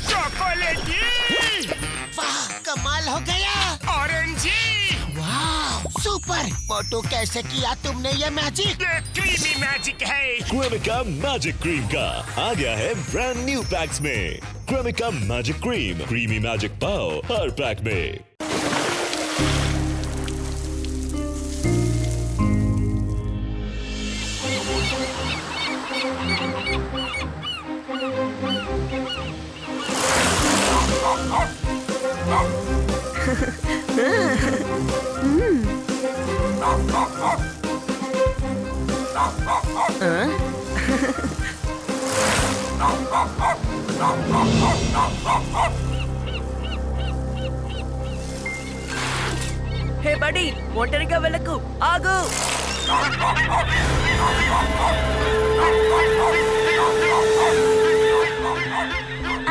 चॉकलेटी। वाह, कमाल हो गया। ऑरेंजी। वाह, सुपर। मोटू, कैसे किया तुमने ये मैजिक? ये क्रीमी मैजिक है। क्रेमिका मैजिक क्रीम का आ गया है ब्रांड न्यू पैक्स में। Cremica magic cream, creamy magic पाओ हर पैक में। హే బడీ, ఒంటరిగా వెళ్ళకు, ఆగు.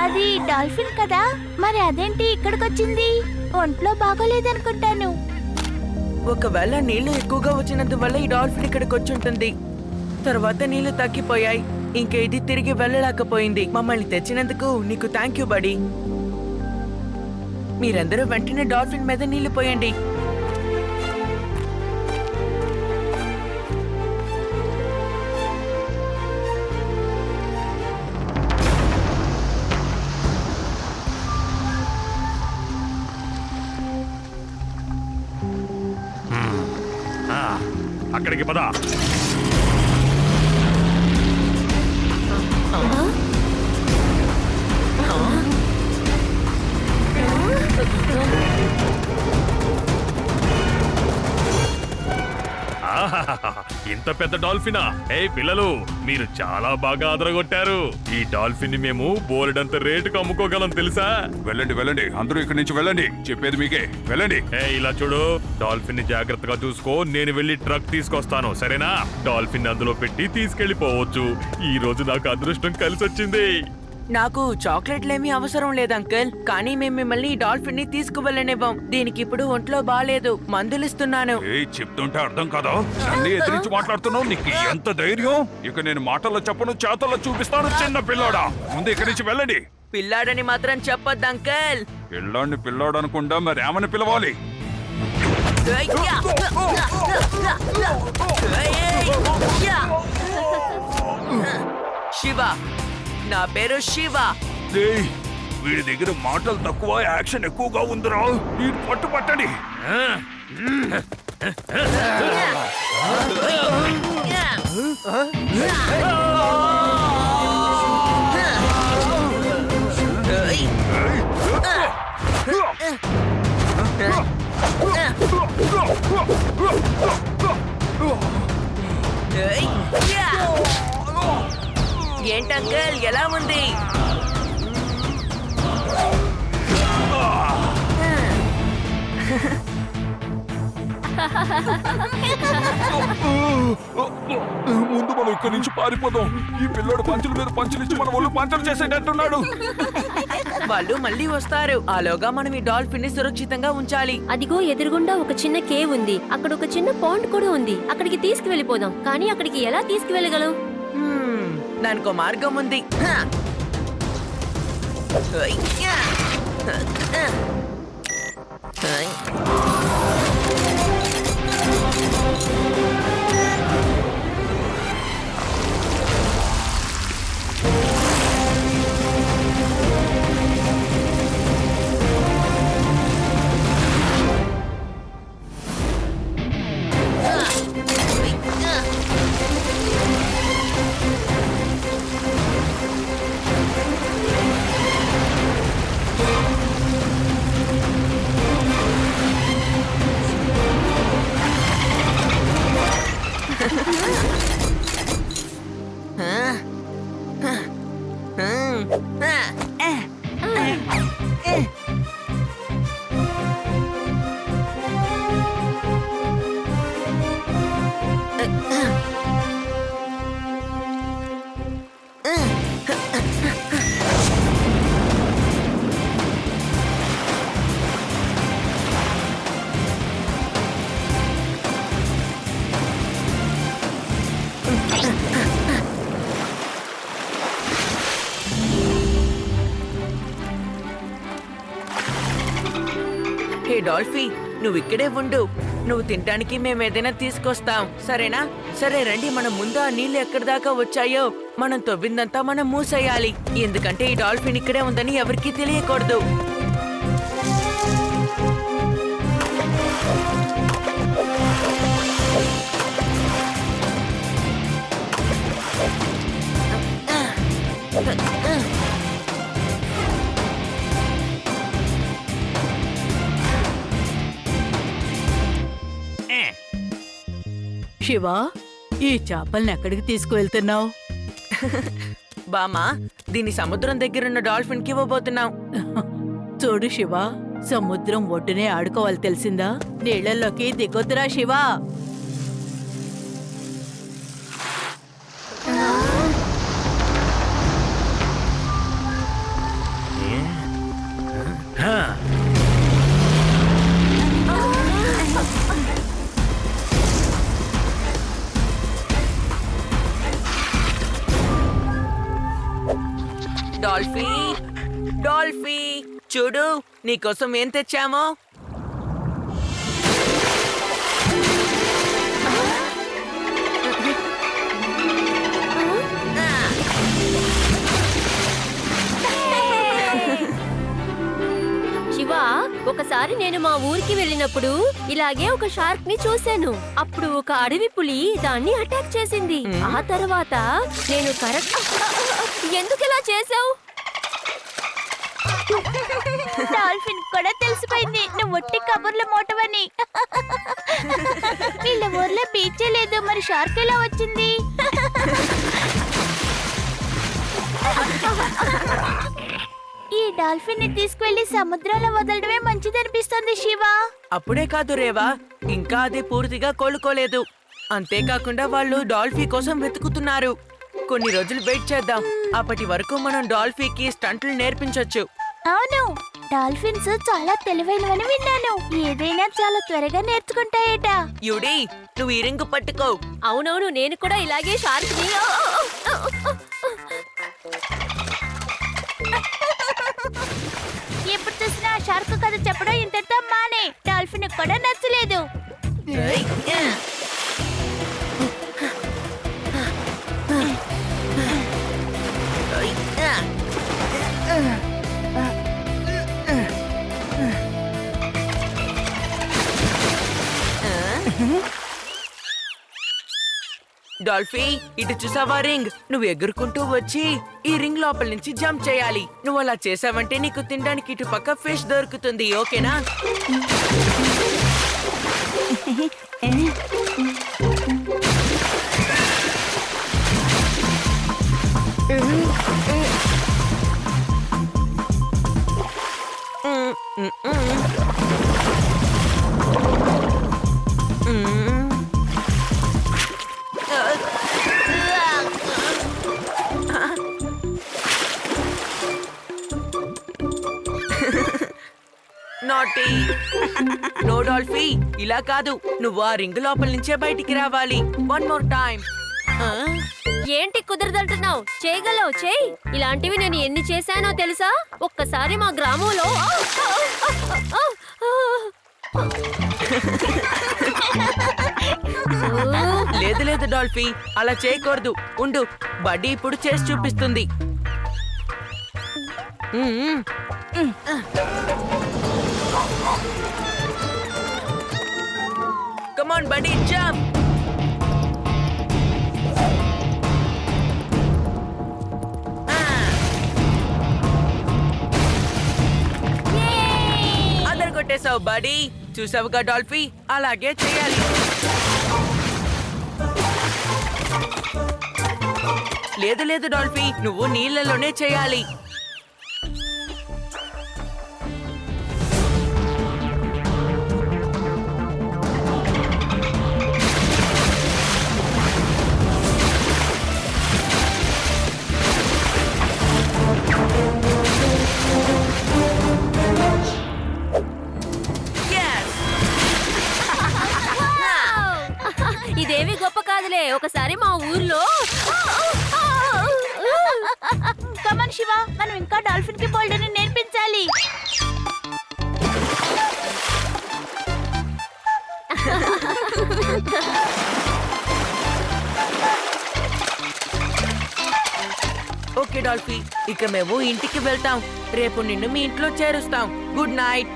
అది డాల్ఫిన్ కదా, మరి అదేంటి ఇక్కడికొచ్చింది? ఒంట్లో బాగోలేదనుకుంటాను. ఒకవేళ నీళ్లు ఎక్కువగా వచ్చినందువల్ల ఈ డాల్ఫిన్ ఇక్కడికి వచ్చి ఉంటుంది. తర్వాత నీళ్లు తగ్గిపోయాయి, ఇంక ఇది తిరిగి వెళ్ళలేకపోయింది. మమ్మల్ని తెచ్చినందుకు నీకు థ్యాంక్ యూ బడీ. మీరందరూ వెంటనే డాల్ఫిన్ మీద నీళ్లు పోయండి. అక్కడికి పద. ఇంత పెద్ద డాల్ఫినా? ఏ పిల్లలు, మీరు చాలా బాగా అదరగొట్టారు. ఈ డాల్ఫిన్ ని మేము బోలెడంత రేటుకు అమ్ముకోగలం తెలుసా? వెళ్ళండి వెళ్ళండి, అందరూ ఇక్కడి నుంచి వెళ్ళండి. చెప్పేది మీకే, వెళ్ళండి. ఏ ఇలా చూడు, డాల్ఫిన్ ని జాగ్రత్తగా చూసుకో. నేను వెళ్ళి ట్రక్ తీసుకొస్తాను, సరేనా? డాల్ఫిన్ అందులో పెట్టి తీసుకెళ్లిపోవచ్చు. ఈ రోజు నాకు అదృష్టం కలిసి వచ్చింది. నాకు చాక్లెట్లేమీ అవసరం లేదు అంకుల్, కానీ మేము మిమ్మల్ని ఈ డాల్ఫిన్ ని తీసుకువెళ్ళనివ్వం. దీనికి ఇప్పుడు ఒంట్లో బాలేదు, మందులిస్తున్నాను. చెప్తుంటే అర్థం కదా, నన్ను ఎదిరించి మాట్లాడుతున్నావు. నీకు ఎంత ధైర్యం? ఇక నేను మాటల్లో చెప్పను, చేతల్లో చూపిస్తాను. చిన్న పిల్లోడా, ముందు ఇక్కడి నుంచి వెళ్ళండి. పిల్లాడని మాత్రం చెప్పొద్దు అంకుల్. పిల్లాడిని పిల్లోడు అనుకుంటా, మరి ఏమని పిలవాలి? శివ, నా పేరు శివ. ఏయ్, వీడి దగ్గర మాటలు తక్కువ, యాక్షన్ ఎక్కువగా ఉందిరా. వీడు పట్టుపట్టండి. ఏంటంకల్, ఎలా ఉంది? ముందు మనం ఇక్కడి నుంచి పారిపోదాం. ఈ పిల్లోడు పంచుల మీద పంచులు ఇచ్చి మన ఒళ్ళు పంచలు చేసేటట్టున్నాడు. వాళ్ళు మళ్ళీ వస్తారు. ఆలోగా మనం ఈ డాల్ఫిన్ ని సురక్షితంగా ఉంచాలి. అదిగో ఎదురుగుండా ఒక చిన్న కేవ్ ఉంది. అక్కడ ఒక చిన్న పాండ్ కూడా ఉంది. అక్కడికి తీసుకువెళ్ళిపోదాం. కానీ అక్కడికి ఎలా తీసుకువెళ్ళగలం? దానికో మార్గం ఉంది. డాల్ఫీ నువ్వు ఇక్కడే ఉండు. నువ్వు తినడానికి మేమేదైనా తీసుకొస్తాం, సరేనా? సరే రండి, మనం ముందు ఆ నీళ్లు ఎక్కడి దాకా వచ్చాయో మనం తవ్విందంతా మనం మూసేయాలి. ఎందుకంటే ఈ డాల్ఫిన్ ఇక్కడే ఉందని ఎవరికీ తెలియకూడదు. శివ, ఈ చేపల్ని ఎక్కడికి తీసుకువెళ్తున్నావు? బామా, దీని సముద్రం దగ్గరున్న డాల్ఫిన్ కి ఇవ్వబోతున్నాం. చూడు శివ, సముద్రం ఒడ్డునే ఆడుకోవాలి తెలిసిందా? నీళ్లలోకి దిగొద్దురా శివ. డాల్ఫీ, డాల్ఫీ, చూడు నీకోసం ఏం తెచ్చామో. శివ, ఒకసారి నేను మా ఊరికి వెళ్ళినప్పుడు ఇలాగే ఒక షార్క్ ని చూశాను. అప్పుడు ఒక అడవి పులి దాన్ని అటాక్ చేసింది. ఆ తర్వాత నేను కరెక్ట్. ఎందుకు ఇలా చేసావు? డాల్ఫిన్ కూడా తెలిసిపోయింది నువ్వు ఒట్టి కబుర్ల మోటవని. వీళ్ళ ఊర్లో బీచే లేదు, మరి షార్క్ ఎలా వచ్చింది? ఈ డాల్ఫిన్ ని తీసుకువెళ్లి సముద్రంలో వదలడమే మంచిదనిపిస్తుంది శివ. అప్పుడే కాదు రేవా, ఇంకా అది పూర్తిగా కోలుకోలేదు. అంతేకాకుండా వాళ్ళు డాల్ఫీ కోసం వెతుకుతున్నారు. కొన్ని రోజులు వెయిట్ చేద్దాం. అప్పటి వరకు మనం డాల్ఫీకి స్టంట్లు నేర్పించొచ్చు. అవును, డాల్ఫిన్స్ చాలా తెలివైనవని విన్నాను. ఏదైనా చాలా త్వరగా నేర్చుకుంటాయట. యుడి, నువ్వు ఈ రింగు పట్టుకో. అవునవును, నేను కూడా ఇలాగే షార్క్ ని. ఎప్పుడు చూసినా షార్క్ కథ చెప్పడం ఇంతటితో మానే. డాల్ఫిన్ కూడా నచ్చలేదు. డాల్ఫీ, ఇటు చూసావా రింగ్? నువ్వు ఎగురుకుంటూ వచ్చి ఈ రింగ్ లోపల నుంచి జంప్ చేయాలి. నువ్వు అలా చేసావంటే నీకు తినడానికి ఇటు పక్క ఫిష్ దొరుకుతుంది, ఓకేనా? నాటీ. నో డాల్ఫీ, ఇలా కాదు. నువ్వు ఆ రింగ్ లోపల నుంచే బయటికి రావాలి. One more time. ఏంటి కుదరదంటున్నావు? చేయగలవు, చేయి. ఇలాంటివి నేను ఎన్ని చేశానో తెలుసా? ఒక్కసారి మా గ్రామంలో లేదు లేదు డాల్ఫీ, అలా చేయకూడదు. ఉండు, బడ్డీ ఇప్పుడు చేసి చూపిస్తుంది. కమ్ ఆన్ బడ్డీ, జంప్. అందరు కొట్టేశావు బడ్డీ. చూసావుగా డాల్ఫీ, అలాగే చేయాలి. లేదు లేదు డాల్ఫీ, నువ్వు నీళ్ళలోనే చేయాలి. ఇదేమి గొప్ప కాదులే. ఒకసారి మా ఊర్లో కమన్ శివ, మనం ఇంకా డాల్ఫిన్ కి బోల్డర్ నేర్పించాలి. ఓకే డాల్ఫీ, ఇక మేము ఇంటికి వెళ్తాం. రేపు నిన్ను మీ ఇంట్లో చేరుస్తాం. Good night.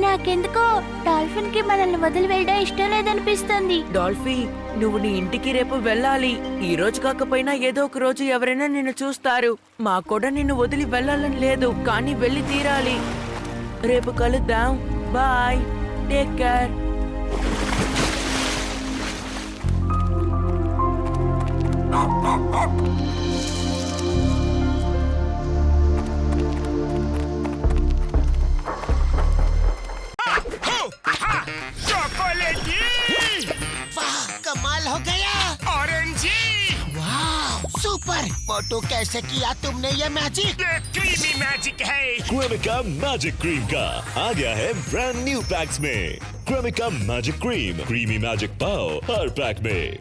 నాకెందుకో డాల్ఫిన్ కి మనల్ని వదిలి వెళ్ళడం ఇష్టం లేదనిపిస్తుంది. డాల్ఫీ, నువ్వు నీ ఇంటికి రేపు వెళ్ళాలి. ఈ రోజు కాకపోయినా ఏదో ఒక రోజు ఎవరైనా నిన్ను చూస్తారు. మాకు కూడా నిన్ను వదిలి వెళ్ళాలని లేదు, కానీ వెళ్ళి తీరాలి. రేపు కలుద్దాం. Bye, take care. वाह कमाल हो गया ऑरेंजी। वाह सुपर मोटू, कैसे किया तुमने ये मैजिक? ये क्रीमी मैजिक है। क्रेमिका मैजिक क्रीम का आ गया है ब्रांड न्यू पैक्स में। Cremica magic cream, creamy magic pav हर पैक में।